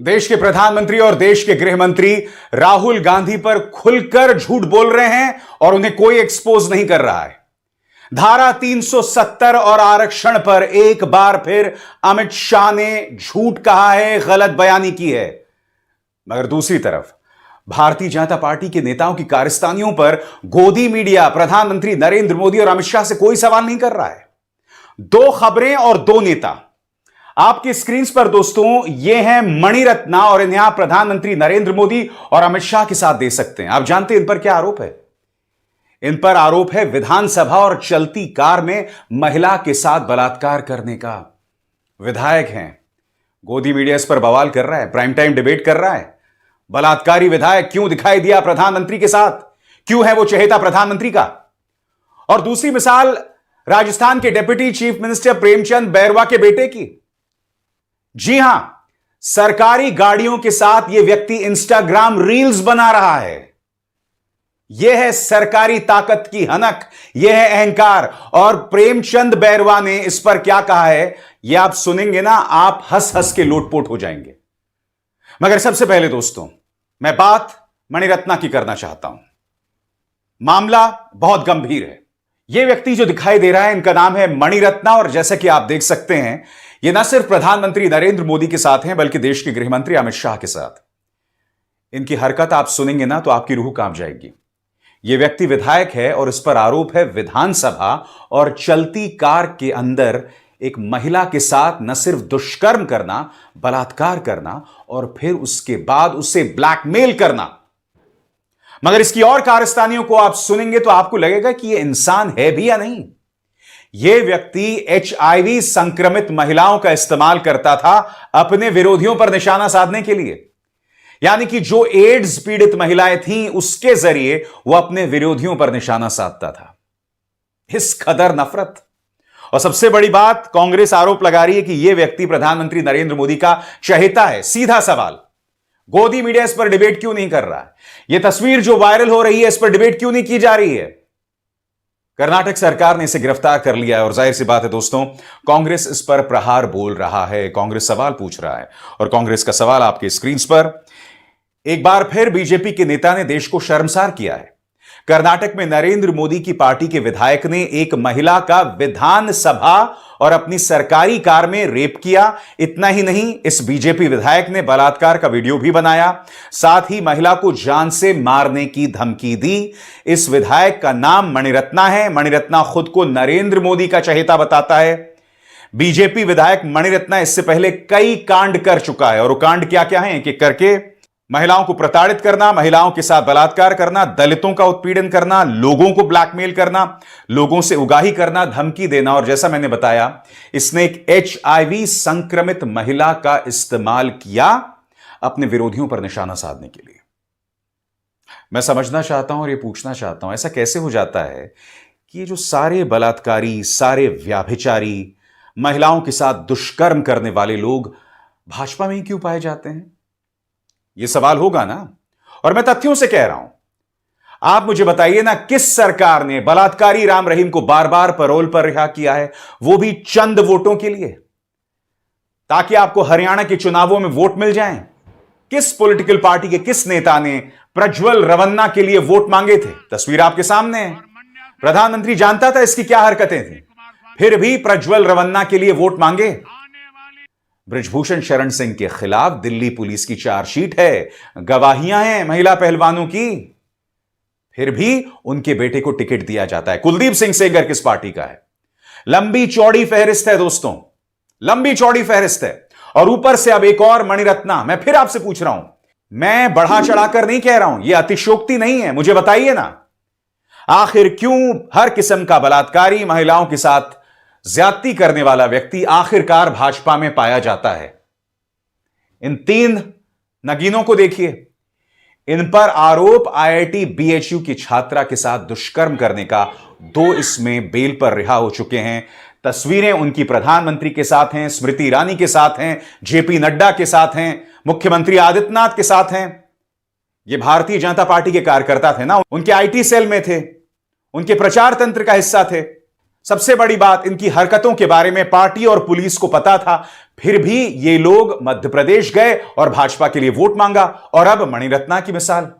देश के प्रधानमंत्री और देश के गृह मंत्री राहुल गांधी पर खुलकर झूठ बोल रहे हैं और उन्हें कोई एक्सपोज नहीं कर रहा है। धारा 370 और आरक्षण पर एक बार फिर अमित शाह ने झूठ कहा है, गलत बयानी की है। मगर दूसरी तरफ भारतीय जनता पार्टी के नेताओं की कारस्तानियों पर गोदी मीडिया प्रधानमंत्री नरेंद्र मोदी और अमित शाह से कोई सवाल नहीं कर रहा है। दो खबरें और दो नेता आपकी स्क्रीन पर दोस्तों, ये हैं मणिरत्ना और इन्हें आप प्रधानमंत्री नरेंद्र मोदी और अमित शाह के साथ दे सकते हैं। आप जानते हैं इन पर क्या आरोप है? इन पर आरोप है विधानसभा और चलती कार में महिला के साथ बलात्कार करने का। विधायक हैं, गोदी मीडिया इस पर बवाल कर रहा है, प्राइम टाइम डिबेट कर रहा है। बलात्कारी विधायक क्यों दिखाई दिया प्रधानमंत्री के साथ? क्यों है वो चहेता प्रधानमंत्री का? और दूसरी मिसाल राजस्थान के deputy chief minister Premchand Bairwa के बेटे की। जी हां, सरकारी गाड़ियों के साथ यह व्यक्ति इंस्टाग्राम रील्स बना रहा है। यह है सरकारी ताकत की हनक, यह है अहंकार। और प्रेमचंद बैरवा ने इस पर क्या कहा है, यह आप सुनेंगे ना, आप हंस हंस के लोटपोट हो जाएंगे। मगर सबसे पहले दोस्तों, मैं बात मणिरत्ना की करना चाहता हूं। मामला बहुत गंभीर है। यह व्यक्ति जो दिखाई दे रहा है, इनका नाम है मणिरत्ना, और जैसा कि आप देख सकते हैं, ये न सिर्फ प्रधानमंत्री नरेंद्र मोदी के साथ हैं, बल्कि देश के गृहमंत्री अमित शाह के साथ। इनकी हरकत आप सुनेंगे ना तो आपकी रूह कांप जाएगी। यह व्यक्ति विधायक है और इस पर आरोप है विधानसभा और चलती कार के अंदर एक महिला के साथ न सिर्फ दुष्कर्म करना, बलात्कार करना और फिर उसके बाद उसे ब्लैकमेल करना। मगर इसकी और कारस्तानियों को आप सुनेंगे तो आपको लगेगा कि यह इंसान है भी या नहीं। यह व्यक्ति HIV संक्रमित महिलाओं का इस्तेमाल करता था अपने विरोधियों पर निशाना साधने के लिए। यानी कि जो एड्स पीड़ित महिलाएं थीं, उसके जरिए वह अपने विरोधियों पर निशाना साधता था। इस कदर नफरत। और सबसे बड़ी बात, कांग्रेस आरोप लगा रही है कि यह व्यक्ति प्रधानमंत्री नरेंद्र मोदी का चहेता है। सीधा सवाल, गोदी मीडिया इस पर डिबेट क्यों नहीं कर रहा है? यह तस्वीर जो वायरल हो रही है, इस पर डिबेट क्यों नहीं की जा रही है? कर्नाटक सरकार ने इसे गिरफ्तार कर लिया है और जाहिर सी बात है दोस्तों, कांग्रेस इस पर प्रहार बोल रहा है, कांग्रेस सवाल पूछ रहा है। और कांग्रेस का सवाल आपके स्क्रीन पर, एक बार फिर बीजेपी के नेता ने देश को शर्मसार किया है। कर्नाटक में नरेंद्र मोदी की पार्टी के विधायक ने एक महिला का विधानसभा और अपनी सरकारी कार में रेप किया। इतना ही नहीं, इस बीजेपी विधायक ने बलात्कार का वीडियो भी बनाया, साथ ही महिला को जान से मारने की धमकी दी। इस विधायक का नाम मणिरत्ना है। मणिरत्ना खुद को नरेंद्र मोदी का चहेता बताता है। बीजेपी विधायक मणिरत्ना इससे पहले कई कांड कर चुका है, और वो कांड क्या क्या है? एक एक करके महिलाओं को प्रताड़ित करना, महिलाओं के साथ बलात्कार करना, दलितों का उत्पीड़न करना, लोगों को ब्लैकमेल करना, लोगों से उगाही करना, धमकी देना, और जैसा मैंने बताया, इसने एक HIV संक्रमित महिला का इस्तेमाल किया अपने विरोधियों पर निशाना साधने के लिए। मैं समझना चाहता हूं और यह पूछना चाहता हूं, ऐसा कैसे हो जाता है कि ये जो सारे बलात्कारी, सारे व्याभिचारी, महिलाओं के साथ दुष्कर्म करने वाले लोग भाजपा में ही क्यों पाए जाते हैं? यह सवाल होगा ना। और मैं तथ्यों से कह रहा हूं, आप मुझे बताइए ना, किस सरकार ने बलात्कारी राम रहीम को बार बार पैरोल पर रिहा किया है, वो भी चंद वोटों के लिए, ताकि आपको हरियाणा के चुनावों में वोट मिल जाएं? किस पॉलिटिकल पार्टी के किस नेता ने प्रज्वल रवन्ना के लिए वोट मांगे थे? तस्वीर आपके सामने है। प्रधानमंत्री जानता था इसकी क्या हरकतें थी, फिर भी प्रज्वल रवन्ना के लिए वोट मांगे। बृजभूषण शरण सिंह के खिलाफ दिल्ली पुलिस की चार्जशीट है, गवाहियां हैं महिला पहलवानों की, फिर भी उनके बेटे को टिकट दिया जाता है। कुलदीप सिंह सेंगर किस पार्टी का है? लंबी चौड़ी फहरिस्त है दोस्तों, लंबी चौड़ी फहरिस्त है। और ऊपर से अब एक और मणिरत्ना। मैं फिर आपसे पूछ रहा हूं, मैं बढ़ा चढ़ाकर नहीं कह रहा हूं, यह अतिशयोक्ति नहीं है। मुझे बताइए ना, आखिर क्यों हर किस्म का बलात्कारी, महिलाओं के साथ ज्यादती करने वाला व्यक्ति आखिरकार भाजपा में पाया जाता है? इन तीन नगीनों को देखिए, इन पर आरोप IIT BHU की छात्रा के साथ दुष्कर्म करने का। 2 इसमें बेल पर रिहा हो चुके हैं। तस्वीरें उनकी प्रधानमंत्री के साथ हैं, स्मृति ईरानी के साथ हैं, JP नड्डा के साथ हैं, मुख्यमंत्री आदित्यनाथ के साथ हैं। ये भारतीय जनता पार्टी के कार्यकर्ता थे ना, उनके IT सेल में थे, उनके प्रचार तंत्र का हिस्सा थे। सबसे बड़ी बात, इनकी हरकतों के बारे में पार्टी और पुलिस को पता था, फिर भी ये लोग मध्य प्रदेश गए और भाजपा के लिए वोट मांगा। और अब मणिरत्ना की मिसाल।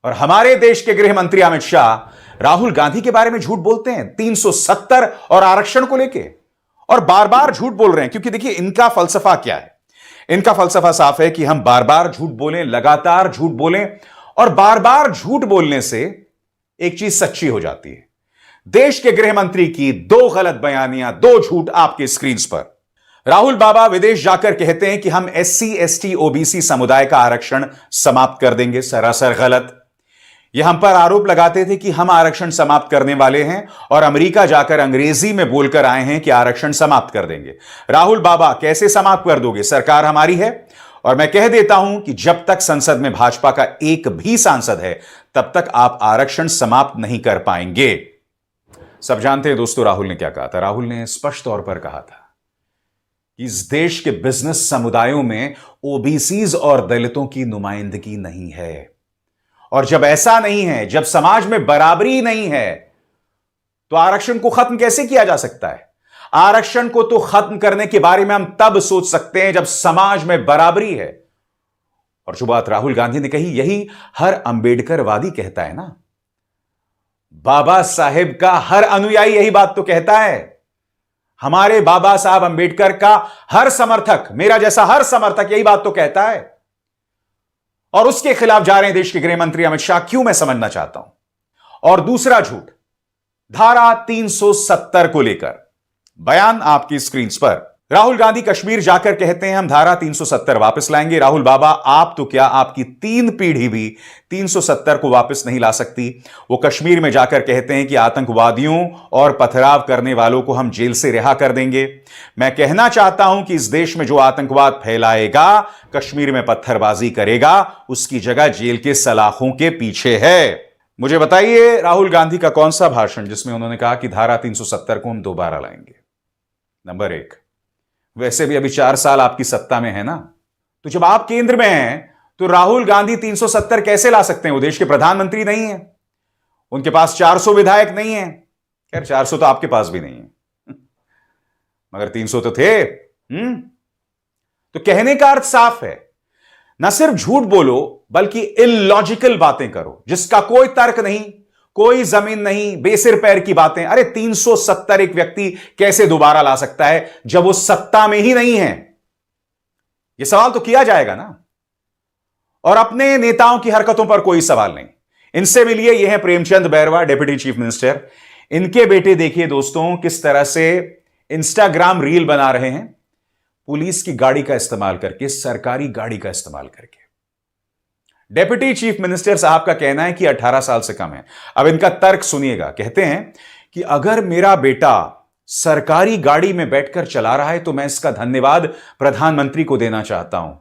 और हमारे देश के गृह मंत्री अमित शाह राहुल गांधी के बारे में झूठ बोलते हैं 370 और आरक्षण को लेके, और बार बार झूठ बोल रहे हैं। क्योंकि देखिए, इनका फलसफा क्या है? इनका फलसफा साफ है कि हम बार बार झूठ बोलें, लगातार झूठ बोलें, और बार बार झूठ बोलने से एक चीज सच्ची हो जाती है। देश के गृह मंत्री की 2 गलत बयानियां, 2 झूठ आपके स्क्रीन पर। राहुल बाबा विदेश जाकर कहते हैं कि हम SC ST OBC समुदाय का आरक्षण समाप्त कर देंगे। सरासर गलत। यह हम पर आरोप लगाते थे कि हम आरक्षण समाप्त करने वाले हैं, और अमेरिका जाकर अंग्रेजी में बोलकर आए हैं कि आरक्षण समाप्त कर देंगे। राहुल बाबा, कैसे समाप्त कर दोगे? सरकार हमारी है। और मैं कह देता हूं कि जब तक संसद में भाजपा का एक भी सांसद है, तब तक आप आरक्षण समाप्त नहीं कर पाएंगे। सब जानते हैं दोस्तों, राहुल ने क्या कहा था। राहुल ने स्पष्ट तौर पर कहा था कि इस देश के बिजनेस समुदायों में OBCs और दलितों की नुमाइंदगी नहीं है। और जब ऐसा नहीं है, जब समाज में बराबरी नहीं है, तो आरक्षण को खत्म कैसे किया जा सकता है? आरक्षण को तो खत्म करने के बारे में हम तब सोच सकते हैं जब समाज में बराबरी है। और जो बात राहुल गांधी ने कही, यही हर अंबेडकरवादी कहता है ना। बाबा साहेब का हर अनुयायी यही बात तो कहता है। हमारे बाबा साहब अंबेडकर का हर समर्थक, मेरा जैसा हर समर्थक, यही बात तो कहता है। और उसके खिलाफ जा रहे हैं देश के गृह मंत्री अमित शाह। क्यों? मैं समझना चाहता हूं। और दूसरा झूठ, धारा 370 को लेकर बयान आपकी स्क्रीन पर। राहुल गांधी कश्मीर जाकर कहते हैं हम धारा 370 वापस लाएंगे। राहुल बाबा, आप तो क्या, आपकी 3 पीढ़ी भी 370 को वापस नहीं ला सकती। वो कश्मीर में जाकर कहते हैं कि आतंकवादियों और पथराव करने वालों को हम जेल से रिहा कर देंगे। मैं कहना चाहता हूं कि इस देश में जो आतंकवाद फैलाएगा, कश्मीर में पत्थरबाजी करेगा, उसकी जगह जेल के सलाखों के पीछे है। मुझे बताइए, राहुल गांधी का कौन सा भाषण जिसमें उन्होंने कहा कि धारा 370 को हम दोबारा लाएंगे? नंबर 1, वैसे भी अभी 4 साल आपकी सत्ता में है ना, तो जब आप केंद्र में हैं तो राहुल गांधी 370 कैसे ला सकते हैं? वो देश के प्रधानमंत्री नहीं है, उनके पास 400 विधायक नहीं है। खैर, 400 तो आपके पास भी नहीं है, मगर 300 तो थे। तो कहने का अर्थ साफ है, ना सिर्फ झूठ बोलो बल्कि इलॉजिकल बातें करो जिसका कोई तर्क नहीं, कोई जमीन नहीं, बेसिर पैर की बातें। अरे 370 एक व्यक्ति कैसे दोबारा ला सकता है जब वो सत्ता में ही नहीं है? यह सवाल तो किया जाएगा ना। और अपने नेताओं की हरकतों पर कोई सवाल नहीं। इनसे मिलिए, यह है Premchand Bairwa, deputy chief minister. इनके बेटे देखिए दोस्तों किस तरह से इंस्टाग्राम रील बना रहे हैं, पुलिस की गाड़ी का इस्तेमाल करके, सरकारी गाड़ी का इस्तेमाल करके। डेप्यूटी चीफ मिनिस्टर साहब का कहना है कि 18 साल से कम है। अब इनका तर्क सुनिएगा। कहते हैं कि अगर मेरा बेटा सरकारी गाड़ी में बैठकर चला रहा है तो मैं इसका धन्यवाद प्रधानमंत्री को देना चाहता हूं,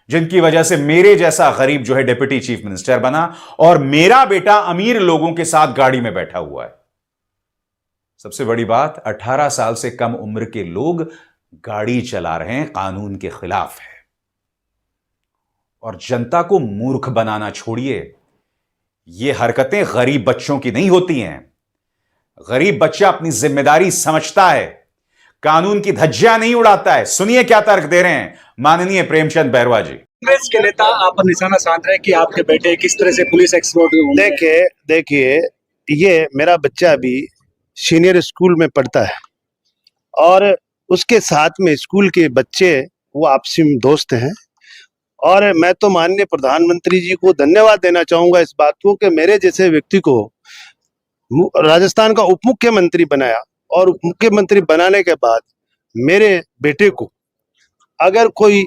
जिनकी वजह से मेरे जैसा गरीब जो है डेप्यूटी चीफ मिनिस्टर बना, और मेरा बेटा अमीर लोगों के साथ गाड़ी में बैठा हुआ है। सबसे बड़ी बात, 18 साल से कम उम्र के लोग गाड़ी चला रहे हैं, कानून के खिलाफ है। और जनता को मूर्ख बनाना छोड़िए। ये हरकतें गरीब बच्चों की नहीं होती हैं। गरीब बच्चा अपनी जिम्मेदारी समझता है, कानून की धज्जियां नहीं उड़ाता है। सुनिए क्या तर्क दे रहे हैं माननीय प्रेमचंद बैरवा जी। कांग्रेस के नेता आप पर निशाना साध रहे हैं कि आपके बेटे किस तरह से पुलिस एक्सपर्ट। देखिए, ये मेरा बच्चा अभी सीनियर स्कूल में पढ़ता है, और उसके साथ में स्कूल के बच्चे वो आपसी में दोस्त हैं। और मैं तो माननीय प्रधानमंत्री जी को धन्यवाद देना चाहूंगा इस बात को कि मेरे जैसे व्यक्ति को राजस्थान का उप मुख्यमंत्री बनाया, और उप मुख्यमंत्री बनाने के बाद मेरे बेटे को अगर कोई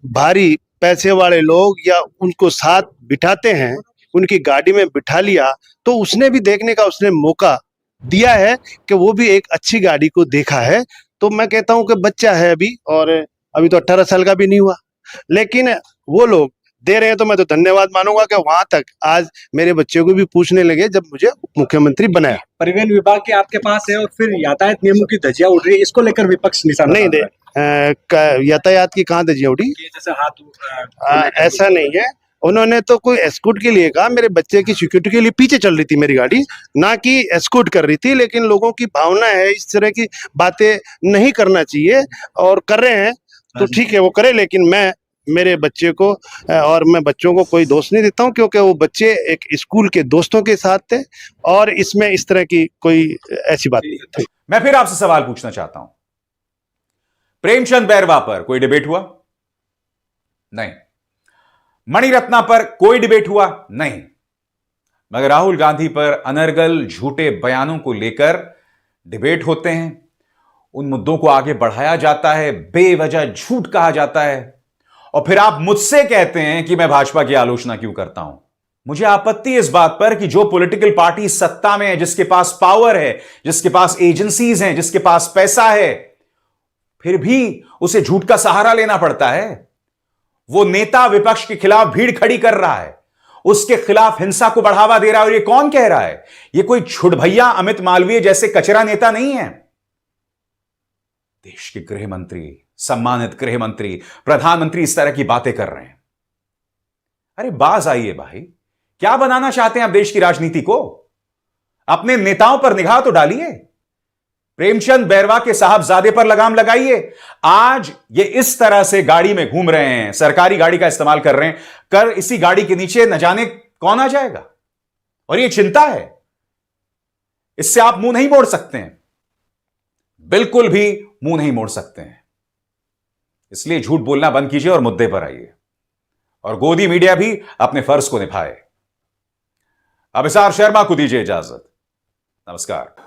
भारी पैसे वाले लोग या उनको साथ बिठाते हैं, उनकी गाड़ी में बिठा लिया, तो उसने भी देखने का उसने मौका दिया है कि वो भी एक अच्छी गाड़ी को देखा है। तो मैं कहता हूं कि बच्चा है अभी, और अभी तो 18 साल का भी नहीं हुआ, लेकिन वो लोग दे रहे हैं तो मैं तो धन्यवाद मानूंगा कि वहां तक आज मेरे बच्चे को भी पूछने लगे जब मुझे मुख्यमंत्री बनाया। परिवहन विभाग के आपके पास है, और फिर यातायात नियमों की धज्जियां उड़ रही है, इसको लेकर विपक्ष निशाना नहीं दे यातायात की कहाँ धज्जियां उड़ी? जैसे हाथ ऐसा नहीं है। उन्होंने तो कोई एस्कॉर्ट के लिए कहा, मेरे बच्चे की सिक्योरिटी के लिए पीछे चल रही थी मेरी गाड़ी, ना कि एस्कॉर्ट कर रही थी। लेकिन लोगों की भावना है, इस तरह की बातें नहीं करना चाहिए, और कर रहे हैं तो ठीक है, वो करे। लेकिन मैं मेरे बच्चे को और मैं बच्चों को कोई दोष नहीं देता हूँ, क्योंकि वो बच्चे एक स्कूल के दोस्तों के साथ थे और इसमें इस तरह की कोई ऐसी बात नहीं थी। मैं फिर आपसे सवाल पूछना चाहता हूं, प्रेमचंद बैरवा पर कोई डिबेट हुआ? नहीं। मणिरत्ना पर कोई डिबेट हुआ? नहीं। मगर राहुल गांधी पर अनर्गल झूठे बयानों को लेकर डिबेट होते हैं, उन मुद्दों को आगे बढ़ाया जाता है, बेवजह झूठ कहा जाता है, और फिर आप मुझसे कहते हैं कि मैं भाजपा की आलोचना क्यों करता हूं। मुझे आपत्ति इस बात पर कि जो पॉलिटिकल पार्टी सत्ता में है, जिसके पास पावर है, जिसके पास एजेंसीज हैं, जिसके पास पैसा है, फिर भी उसे झूठ का सहारा लेना पड़ता है। वो नेता विपक्ष के खिलाफ भीड़ खड़ी कर रहा है, उसके खिलाफ हिंसा को बढ़ावा दे रहा है, और ये कौन कह रहा है? ये कोई छुड़भैया अमित मालवीय जैसे कचरा नेता नहीं है। देश के गृह मंत्री, सम्मानित गृह मंत्री, प्रधानमंत्री इस तरह की बातें कर रहे हैं। अरे बाज आइए भाई, क्या बनाना चाहते हैं आप देश की राजनीति को? अपने नेताओं पर निगाह तो डालिए। प्रेमचंद बैरवा के साहबजादे पर लगाम लगाइए। आज ये इस तरह से गाड़ी में घूम रहे हैं, सरकारी गाड़ी का इस्तेमाल कर रहे हैं, कर इसी गाड़ी के नीचे न जाने कौन आ जाएगा, और ये चिंता है। इससे आप मुंह नहीं मोड़ सकते हैं, बिल्कुल भी मुंह नहीं मोड़ सकते हैं। इसलिए झूठ बोलना बंद कीजिए और मुद्दे पर आइए, और गोदी मीडिया भी अपने फर्ज को निभाए। अभिसार शर्मा को दीजिए इजाजत। नमस्कार।